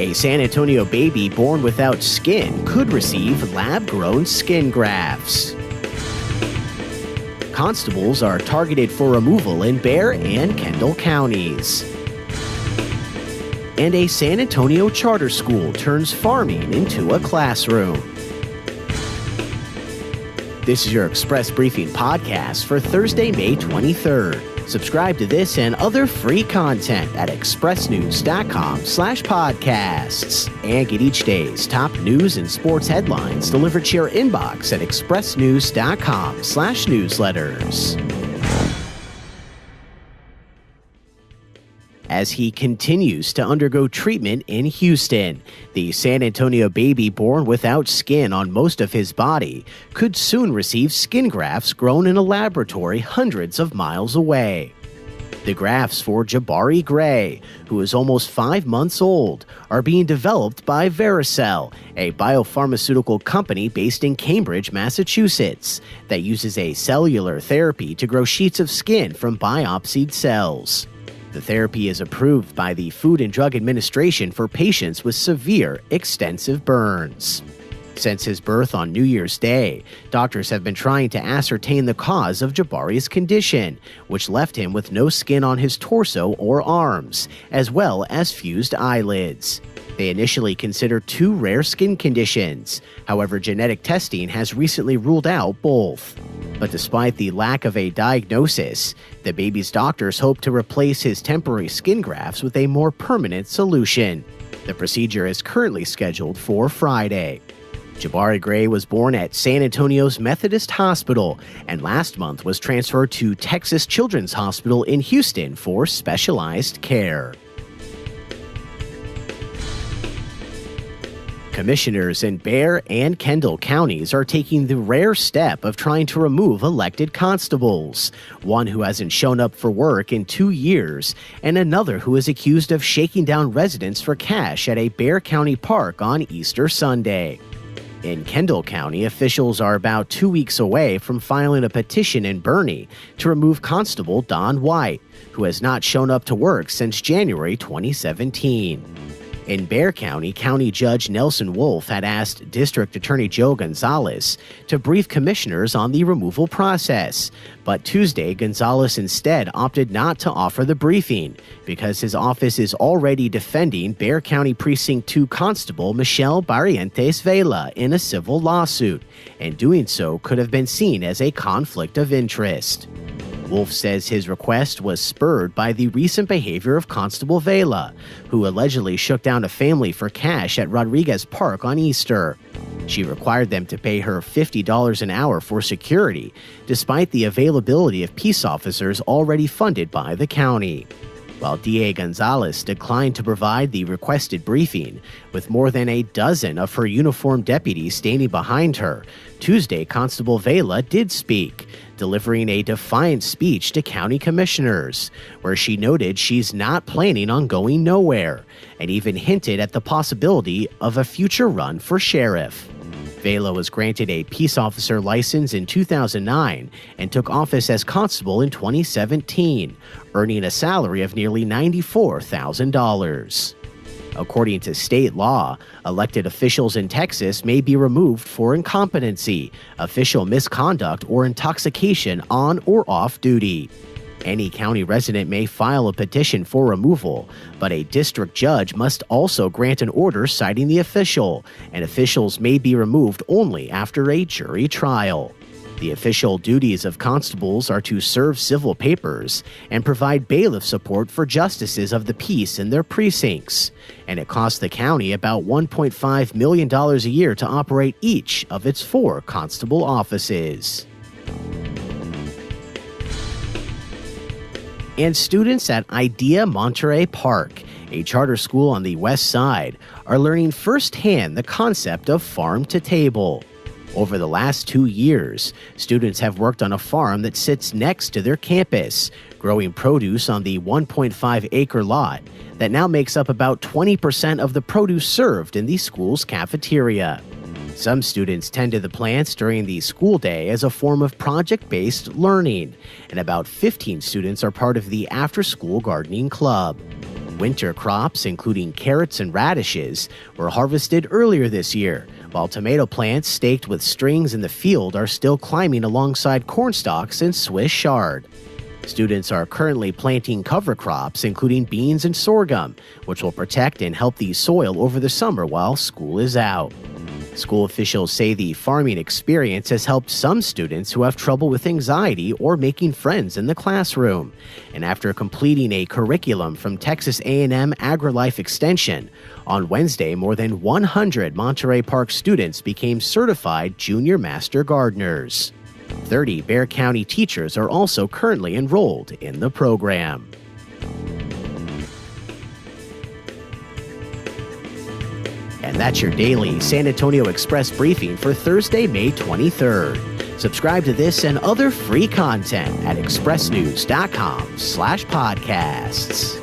A San Antonio baby born without skin could receive lab-grown skin grafts. Constables are targeted for removal in Bexar and Kendall counties. And a San Antonio charter school turns farming into a classroom. This is your Express Briefing podcast for Thursday, May 23rd. Subscribe to this and other free content at expressnews.com/podcasts. And get each day's top news and sports headlines delivered to your inbox at expressnews.com/newsletters. As he continues to undergo treatment in Houston, the San Antonio baby born without skin on most of his body could soon receive skin grafts grown in a laboratory hundreds of miles away. The grafts for Jabari Gray, who is almost 5 months old, are being developed by Vericel, a biopharmaceutical company based in Cambridge, Massachusetts, that uses a cellular therapy to grow sheets of skin from biopsied cells. The therapy is approved by the Food and Drug Administration for patients with severe, extensive burns. Since his birth on New Year's Day, doctors have been trying to ascertain the cause of Jabari's condition, which left him with no skin on his torso or arms, as well as fused eyelids. They initially considered 2 rare skin conditions. However, genetic testing has recently ruled out both. But despite the lack of a diagnosis, the baby's doctors hope to replace his temporary skin grafts with a more permanent solution. The procedure is currently scheduled for Friday. Jabari Gray was born at San Antonio's Methodist Hospital and last month was transferred to Texas Children's Hospital in Houston for specialized care. Commissioners in Bexar and Kendall counties are taking the rare step of trying to remove elected constables, one who hasn't shown up for work in 2 years, and another who is accused of shaking down residents for cash at a Bexar County park on Easter Sunday. In Kendall County, officials are about 2 weeks away from filing a petition in Boerne to remove Constable Don White, who has not shown up to work since January 2017. In Bexar County, County Judge Nelson Wolf had asked District Attorney Joe Gonzalez to brief commissioners on the removal process. But Tuesday, Gonzalez instead opted not to offer the briefing because his office is already defending Bexar County Precinct 2 Constable Michelle Barrientos Vela in a civil lawsuit, and doing so could have been seen as a conflict of interest. Wolf says his request was spurred by the recent behavior of Constable Vela, who allegedly shook down a family for cash at Rodriguez Park on Easter. She required them to pay her $50 an hour for security, despite the availability of peace officers already funded by the county. While DA Gonzalez declined to provide the requested briefing, with more than a dozen of her uniformed deputies standing behind her, Tuesday Constable Vela did speak, delivering a defiant speech to county commissioners, where she noted she's not planning on going nowhere, and even hinted at the possibility of a future run for sheriff. Vela was granted a peace officer license in 2009 and took office as constable in 2017, earning a salary of nearly $94,000. According to state law, elected officials in Texas may be removed for incompetency, official misconduct, or intoxication on or off duty. Any county resident may file a petition for removal, but a district judge must also grant an order citing the official, and officials may be removed only after a jury trial. The official duties of constables are to serve civil papers and provide bailiff support for justices of the peace in their precincts, and it costs the county about $1.5 million a year to operate each of its 4 constable offices. And students at IDEA Monterey Park, a charter school on the west side, are learning firsthand the concept of farm to table. Over the last 2 years, students have worked on a farm that sits next to their campus, growing produce on the 1.5-acre lot that now makes up about 20% of the produce served in the school's cafeteria. Some students tend to the plants during the school day as a form of project-based learning, and about 15 students are part of the after-school gardening club. Winter crops, including carrots and radishes, were harvested earlier this year, while tomato plants staked with strings in the field are still climbing alongside corn stalks and Swiss chard. Students are currently planting cover crops, including beans and sorghum, which will protect and help the soil over the summer while school is out. School officials say the farming experience has helped some students who have trouble with anxiety or making friends in the classroom. And after completing a curriculum from Texas A&M AgriLife Extension, on Wednesday, more than 100 Monterey Park students became certified junior master gardeners. 30 Bexar County teachers are also currently enrolled in the program. And that's your daily San Antonio Express briefing for Thursday, May 23rd. Subscribe to this and other free content at expressnews.com/podcasts.